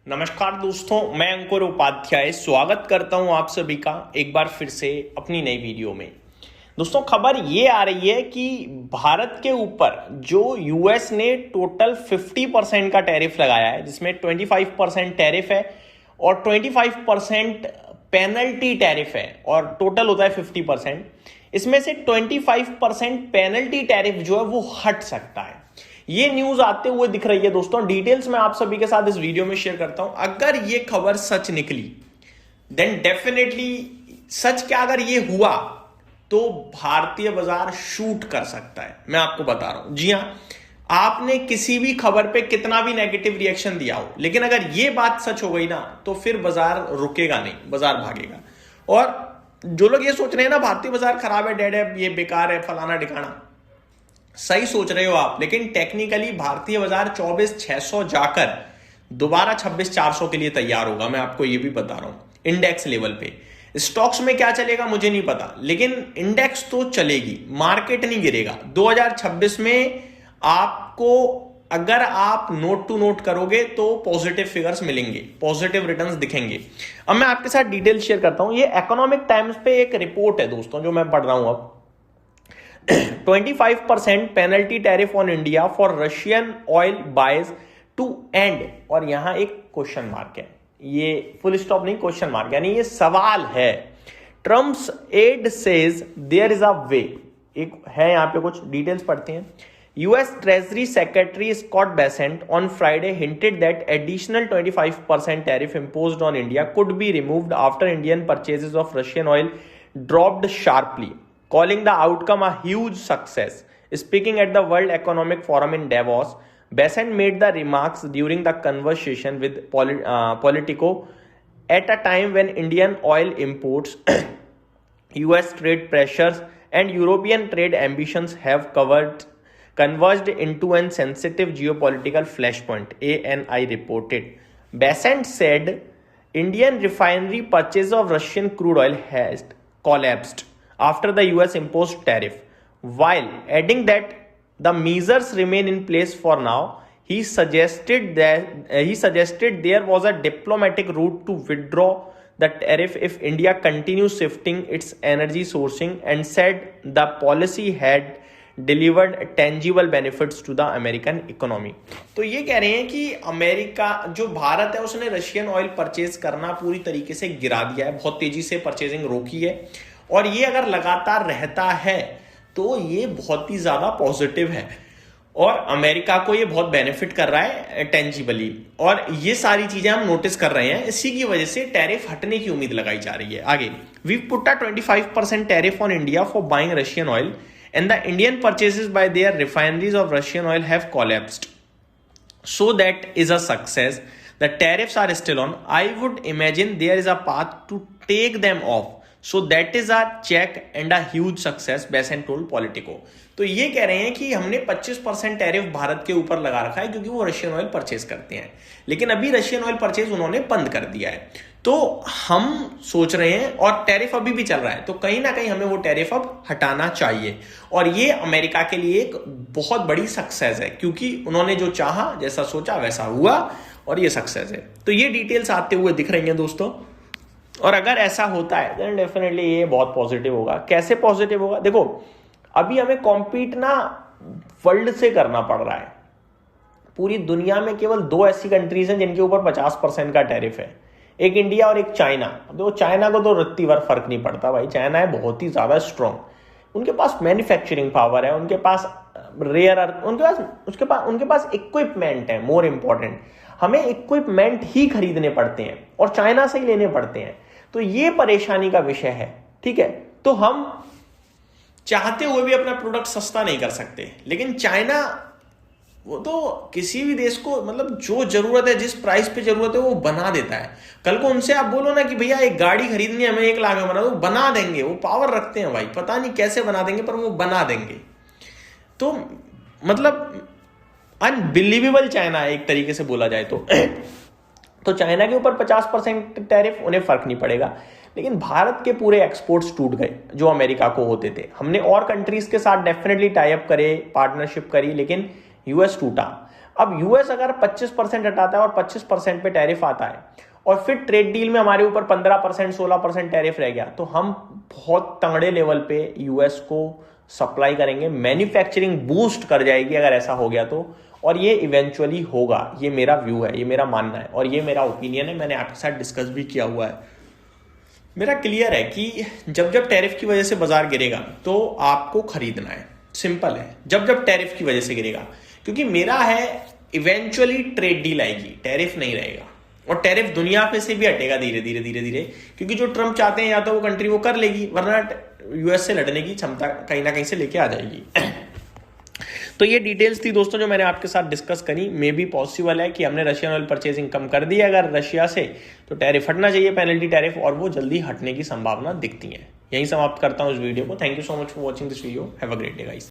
नमस्कार दोस्तों, मैं अंकुर उपाध्याय स्वागत करता हूं आप सभी का एक बार फिर से अपनी नई वीडियो में। दोस्तों, खबर ये आ रही है कि भारत के ऊपर जो यूएस ने टोटल 50% का टैरिफ लगाया है, जिसमें 25% टैरिफ है और 25% पेनल्टी टैरिफ है और टोटल होता है 50%। इसमें से 25% पेनल्टी टैरिफ जो है वो हट सकता है। ये न्यूज आते हुए दिख रही है दोस्तों। डिटेल्स मैं आप सभी के साथ इस वीडियो में शेयर करता हूं। अगर ये खबर सच निकली देन डेफिनेटली, सच क्या अगर ये हुआ तो भारतीय बाजार शूट कर सकता है। मैं आपको बता रहा हूं। जी हां, आपने किसी भी खबर पे कितना भी नेगेटिव रिएक्शन दिया हो, लेकिन अगर ये बात सच हो गई ना तो फिर बाजार रुकेगा नहीं, बाजार भागेगा। और जो लोग ये सोच रहे हैं ना भारतीय बाजार खराब है, डेड है, ये बेकार है, फलाना ठिकाना, सही सोच रहे हो आप, लेकिन टेक्निकली भारतीय बाजार 24,600 जाकर दोबारा 26,400 के लिए तैयार होगा। मैं आपको ये भी बता रहा हूं। इंडेक्स लेवल पे स्टॉक्स में क्या चलेगा मुझे नहीं पता, लेकिन इंडेक्स तो चलेगी, मार्केट नहीं गिरेगा। 2026 में आपको अगर आप नोट टू नोट करोगे तो पॉजिटिव फिगर्स मिलेंगे, पॉजिटिव रिटर्न्स दिखेंगे। अब मैं आपके साथ डिटेल शेयर करता हूं। ये इकोनॉमिक टाइम्स पे एक रिपोर्ट है दोस्तों जो मैं पढ़ रहा हूं अब। 25% penalty tariff on India for Russian oil buys to end, और यहां एक क्वेश्चन मार्क है, ये फुल स्टॉप नहीं, क्वेश्चन मार्क, यानी ये सवाल है। Trump's aide says there is a way, एक है यहां पे, कुछ डिटेल्स पढ़ते हैं। US treasury secretary Scott Bessent on Friday hinted that additional 25% tariff imposed on India could be removed after Indian purchases of Russian oil dropped sharply, calling the outcome a huge success. Speaking at the World Economic Forum in Davos, Besant made the remarks during the conversation with Politico at a time when Indian oil imports, US trade pressures, and European trade ambitions have converged into an sensitive geopolitical flashpoint, ANI reported. Besant said Indian refinery purchase of Russian crude oil has collapsed after the US imposed tariff, while adding that the measures remain in place for now. He suggested there was a diplomatic route to withdraw the tariff if India continues shifting its energy sourcing, and said the policy had delivered tangible benefits to the American economy. तो ये कह रहे हैं कि America, जो भारत है, उसने Russian oil purchase करना पूरी तरीके से गिरा दिया है, बहुत तेजी से परचेजिंग रोकी है, और ये अगर लगातार रहता है तो ये बहुत ही ज्यादा पॉजिटिव है और अमेरिका को ये बहुत बेनिफिट कर रहा है टेंजिबली। और ये सारी चीजें हम नोटिस कर रहे हैं, इसी की वजह से टैरिफ हटने की उम्मीद लगाई जा रही है। आगे, we put a 25% tariff on India for buying Russian oil and the Indian purchases by their refineries of Russian oil have collapsed. So that is a success. The tariffs are still on. I would imagine there is a path to take them off. So that is a check and a huge success, Besant told Politico. तो ये कह रहे हैं कि हमने 25% tariff Bharat के ऊपर लगा रखा है क्योंकि वो रशियन ऑयल परचेज करते हैं, लेकिन अभी रशियन ऑयल परचेज उन्होंने बंद कर दिया है। तो हम सोच रहे हैं, और टैरिफ अभी भी चल रहा है, तो कहीं ना कहीं हमें वो टैरिफ अब हटाना चाहिए। और ये अमेरिका के लिए एक बहुत बड़ी सक्सेस है, क्योंकि उन्होंने जो चाहा, जैसा सोचा वैसा हुआ, और ये सक्सेस है। तो ये डिटेल्स आते हुए दिख रही हैं दोस्तों, और अगर ऐसा होता है देन डेफिनेटली ये बहुत पॉजिटिव होगा। कैसे पॉजिटिव होगा? देखो, अभी हमें कॉम्पीट ना वर्ल्ड से करना पड़ रहा है। पूरी दुनिया में केवल 2 ऐसी कंट्रीज हैं जिनके ऊपर 50% का टैरिफ है, एक इंडिया और एक चाइना। देखो, चाइना को तो रत्ती भर फर्क नहीं पड़ता भाई, चाइना है बहुत ही ज्यादा स्ट्रांग, उनके पास मैन्युफैक्चरिंग पावर है, उनके पास रेयर अर्थ, उनके पास इक्विपमेंट है। मोर इंपॉर्टेंट, हमें इक्विपमेंट ही खरीदने पड़ते हैं और चाइना से ही लेने पड़ते हैं। तो ये परेशानी का विषय है, ठीक है। तो हम चाहते हुए भी अपना प्रोडक्ट सस्ता नहीं कर सकते, लेकिन चाइना, वो तो किसी भी देश को, मतलब जो जरूरत है, जिस प्राइस पे जरूरत है वो बना देता है। कल को उनसे आप बोलो ना कि भैया एक गाड़ी खरीदनी है, हमें 1 लाख में बना दो, बना देंगे। वो पावर रखते हैं भाई, पता नहीं कैसे बना देंगे, पर वो बना देंगे। तो मतलब अनबिलीवेबल चाइना है एक तरीके से बोला जाए तो चाइना के ऊपर 50% टैरिफ, उन्हें फर्क नहीं पड़ेगा। लेकिन भारत के पूरे एक्सपोर्ट्स टूट गए जो अमेरिका को होते थे। हमने और कंट्रीज के साथ डेफिनेटली टाई अप करे, पार्टनरशिप करी, लेकिन यूएस टूटा। अब यूएस अगर 25% हटाता है और 25% पे टैरिफ आता है और फिर ट्रेड डील में हमारे ऊपर 15% 16% टैरिफ रह गया, तो हम बहुत तगड़े लेवल पे यूएस को सप्लाई करेंगे, मैन्युफैक्चरिंग बूस्ट कर जाएगी अगर ऐसा हो गया तो, और ये इवेंचुअली होगा। ये मेरा व्यू है, ये मेरा मानना है और ये मेरा ओपिनियन है, मैंने आपके साथ डिस्कस भी किया हुआ है। मेरा क्लियर है कि जब जब टैरिफ की वजह से बाजार गिरेगा तो आपको खरीदना है, सिंपल है, जब जब टैरिफ की वजह से गिरेगा, क्योंकि मेरा है इवेंचुअली ट्रेड डील आएगी, टैरिफ नहीं रहेगा, और टैरिफ दुनिया पे से भी हटेगा धीरे धीरे धीरे धीरे, क्योंकि जो ट्रम्प चाहते हैं या तो वो कंट्री वो कर लेगी, वरना यूएस से लड़ने की क्षमता कहीं ना कहीं से लेके आ जाएगी। तो ये डिटेल्स थी दोस्तों जो मैंने आपके साथ डिस्कस करी। मे बी पॉसिबल है कि हमने रशियन ऑयल परचेजिंग कम कर दी है अगर रशिया से, तो टैरिफ हटना चाहिए, पेनल्टी टैरिफ, और वो जल्दी हटने की संभावना दिखती है। यही समाप्त करता हूं इस वीडियो को। Thank you so much for watching this video. Have a great day guys.